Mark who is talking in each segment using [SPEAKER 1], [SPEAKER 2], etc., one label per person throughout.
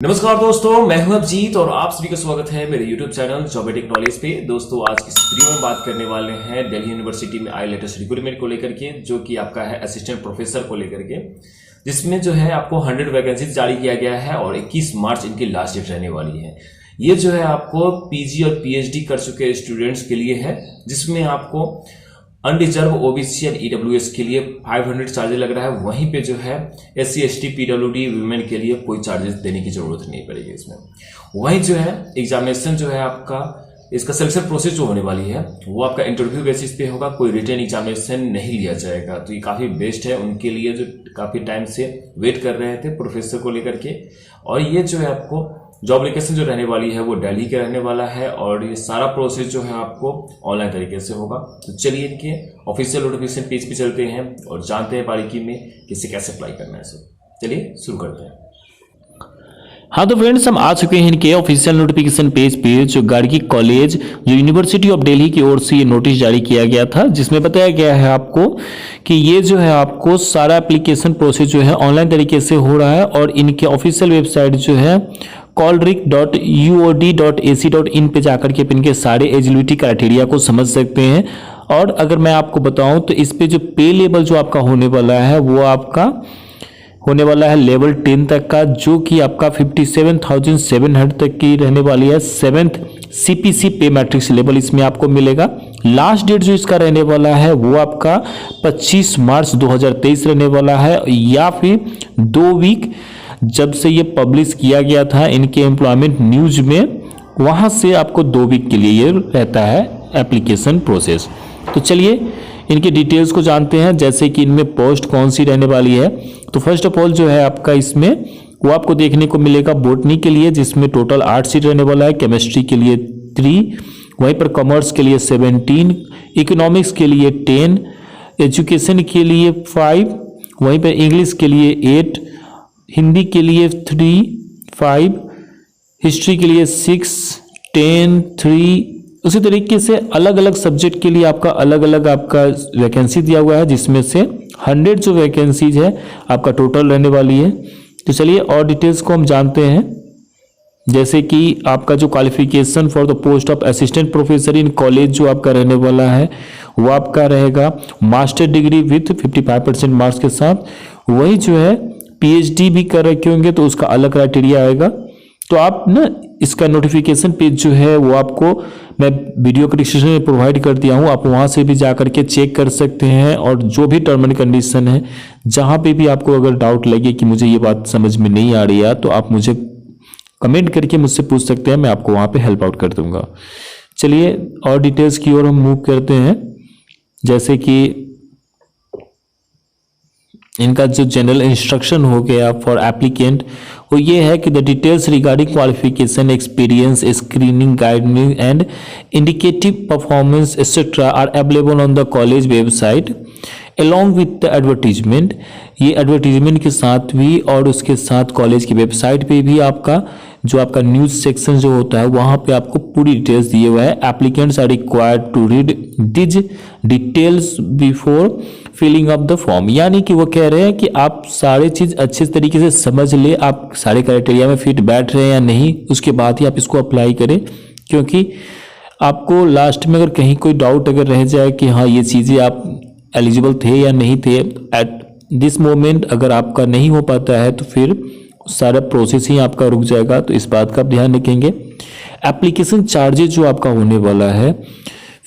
[SPEAKER 1] नमस्कार दोस्तों, मैं हूं अभिजीत और आप सभी का स्वागत है मेरे YouTube channel job and knowledge पे। दोस्तों, आज की इस वीडियो में बात करने वाले हैं दिल्ली यूनिवर्सिटी में आए लेटेस्ट रिक्रूटमेंट को लेकर के, जो कि आपका है असिस्टेंट प्रोफेसर को लेकर के, जिसमें जो है आपको 100 वैकेंसीज जारी किया गया है और 21 मार्च इनकी लास्ट डेट रहने वाली है। ये जो है आपको पीजी और पीएचडी कर चुके स्टूडेंट्स के लिए है, जिसमें आपको अनरिजर्व ओबीसी एंड ईडब्ल्यूएस के लिए 500 चार्जेस लग रहा है। वहीं पे जो है एससी एसटी पीडब्ल्यूडी वुमेन के लिए कोई चार्जेस देने की जरूरत नहीं पड़ेगी इसमें। वहीं जो है एग्जामिनेशन जो है आपका, इसका सिलेक्शन प्रोसेस जो होने वाली है वो आपका इंटरव्यू बेसिस पे होगा, कोई रिटन एग्जामिनेशन नहीं लिया जाएगा। तो ये काफी बेस्ट है उनके लिए जो काफी टाइम से वेट कर रहे थे प्रोफेसर को लेकर के। और ये जो है आपको जॉब एप्लीकेशन जो रहने वाली है वो दिल्ली के रहने वाला है और ये सारा प्रोसेस जो है आपको ऑनलाइन तरीके से होगा। तो चलिए इनके ऑफिशियल नोटिफिकेशन पेज पे चलते हैं और जानते हैं बारीकी में किसे कैसे अप्लाई करना है। सब चलिए शुरू करते हैं।
[SPEAKER 2] हाँ तो फ्रेंड्स, हम आ चुके हैं इनके ऑफिशियल नोटिफिकेशन पेज पे, जो गार्गी कॉलेज जो यूनिवर्सिटी ऑफ दिल्ली की ओर से ये नोटिस जारी किया गया था, जिसमें बताया गया है आपको कि ये जो है आपको सारा एप्लीकेशन प्रोसेस जो है ऑनलाइन तरीके से हो रहा है। और इनके ऑफिशियल वेबसाइट जो है qualric.uod.ac.in पे जाकर के इनके सारे एलिजिबिलिटी क्राइटेरिया को समझ सकते हैं। और अगर मैं आपको बताऊं तो इस पे जो पे लेवल जो आपका होने वाला है वो आपका होने वाला है लेवल 10 तक का, जो कि आपका 57,700 तक की रहने वाली है। 7th CPC पे मैट्रिक्स लेवल इसमें आपको मिलेगा। लास्ट डेट जो इसका रहने वाला है वो आपका 25 मार्च 2023 रहने वाला है, या फिर 2 वीक जब से ये पब्लिश किया गया था इनके एम्प्लॉयमेंट न्यूज में, वहां से आपको 2 वीक के लिए ये रहता है एप्लीकेशन प्रोसेस। तो चलिए इनके डिटेल्स को जानते हैं, जैसे कि इनमें पोस्ट कौन सी रहने वाली है। तो फर्स्ट ऑफ ऑल जो है आपका इसमें वो आपको देखने को मिलेगा बॉटनी के लिए, जिसमें टोटल 8 सीट रहने वाला है, केमिस्ट्री के लिए 3, वहीं पर कॉमर्स के लिए 17, इकोनॉमिक्स के लिए 10, एजुकेशन के लिए 5, वहीं पर इंग्लिश के लिए 8, हिंदी के लिए 3, 5, हिस्ट्री के लिए 6, 10, 3। उसी तरीके से अलग अलग सब्जेक्ट के लिए आपका अलग अलग आपका वैकेंसी दिया हुआ है, जिसमें से 100 जो वैकेंसीज है आपका टोटल रहने वाली है। तो चलिए और डिटेल्स को हम जानते हैं, जैसे कि आपका जो qualification for the post of assistant professor in college जो आपका रहने वाला है वो आपका रहेगा मास्टर डिग्री विथ 55% मार्क्स के साथ। वही जो है पीएचडी भी कर रखे होंगे तो उसका अलग क्राइटेरिया आएगा। तो आप ना इसका नोटिफिकेशन पेज जो है वो आपको मैं वीडियो के डिस्क्रिप्शन में प्रोवाइड कर दिया हूँ, आप वहाँ से भी जा करके चेक कर सकते हैं। और जो भी टर्म एंड कंडीशन है, जहाँ पे भी आपको अगर डाउट लगे कि मुझे ये बात समझ में नहीं आ रही है, तो आप मुझे कमेंट करके मुझसे पूछ सकते हैं, मैं आपको वहाँ पे हेल्प आउट कर दूंगा। चलिए और डिटेल्स की ओर हम मूव करते हैं, जैसे कि इनका जो जनरल इंस्ट्रक्शन हो गया फॉर एप्लीकेंट वो ये है कि the details regarding qualification, experience, screening guideline and indicative performance etcetera are available on the college website along with the advertisement। ये एडवर्टीजमेंट के साथ भी और उसके साथ कॉलेज की वेबसाइट पे भी आपका जो आपका न्यूज सेक्शन जो होता है वहाँ पे आपको पूरी डिटेल्स दिए हुए हैं। Applicants are required to read this details before filling up the form, यानी कि वो कह रहे हैं कि आप सारे चीज़ अच्छे तरीके से समझ ले, आप सारे क्राइटेरिया में फिट बैठ रहे हैं या नहीं, उसके बाद ही आप इसको अप्लाई करें। क्योंकि आपको लास्ट में अगर कहीं कोई डाउट अगर रह जाए कि हाँ ये चीज़ें आप एलिजिबल थे या नहीं थे, एट दिस मोमेंट अगर आपका नहीं हो पाता है तो फिर सारा प्रोसेस ही आपका रुक जाएगा। तो इस बात का आप ध्यान रखेंगे। एप्लीकेशन चार्जेस जो आपका होने वाला है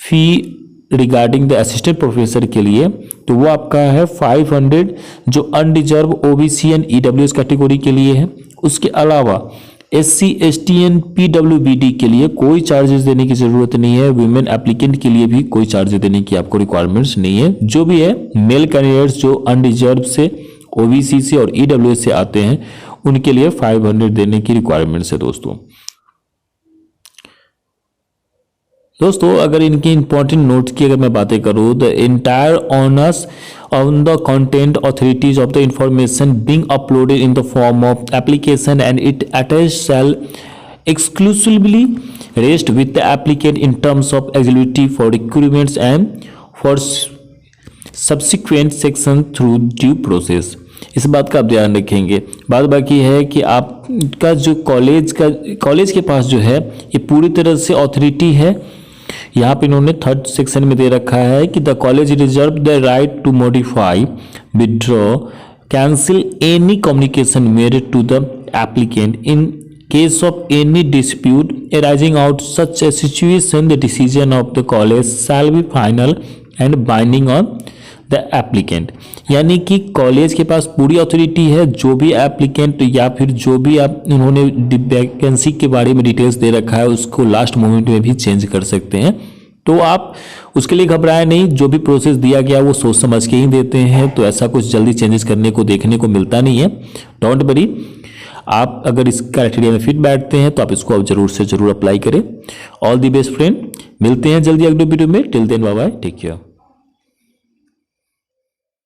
[SPEAKER 2] fee regarding the assistant professor के लिए, तो वो आपका है 500 जो unreserved OBC and EWS category के लिए है। उसके अलावा SC ST एंड PWBD के लिए कोई चार्जेस देने की जरूरत नहीं है। वुमेन एप्लीकेंट के लिए भी कोई चार्जेस देने की आपको रिक्वायरमेंट्स नहीं है। जो भी है मेल कैंडिडेट्स जो अनरिजर्व से, OBC से और EWS से आते हैं उनके लिए 500 देने की रिक्वायरमेंट्स है। दोस्तों अगर इनकी इंपॉर्टेंट नोट्स की अगर मैं बातें करूँ, the entire onus on the content authorities of the information being uploaded in the form of application and it attached shall exclusively rest with the applicant in terms of eligibility for recruitments and for subsequent section through due process। इस बात का आप ध्यान रखेंगे। बात बाकी है कि आपका जो कॉलेज के पास जो है ये पूरी तरह से ऑथोरिटी है। यहाँ पे इन्होंने 3rd सेक्शन में दे रखा है कि the college reserve the right to modify, withdraw, cancel any communication made to the applicant in case of any dispute arising out such a situation. The decision of the college shall be final and binding on the applicant. यानी कि college के पास पूरी authority है, जो भी applicant या फिर जो भी आप उन्होंने वैकेंसी के बारे में डिटेल्स दे रखा है उसको लास्ट मोमेंट में भी चेंज कर सकते हैं। तो आप उसके लिए घबराएं नहीं, जो भी प्रोसेस दिया गया वो सोच समझ के ही देते हैं, तो ऐसा कुछ जल्दी चेंजेस करने को देखने को मिलता नहीं है। डोंट वरी, आप अगर इस क्राइटेरिया में फिट बैठते हैं तो आप इसको अब जरूर से जरूर अप्लाई करें। ऑल दी बेस्ट फ्रेंड, मिलते हैं जल्दी अगले वीडियो में। Till then bye bye, take care.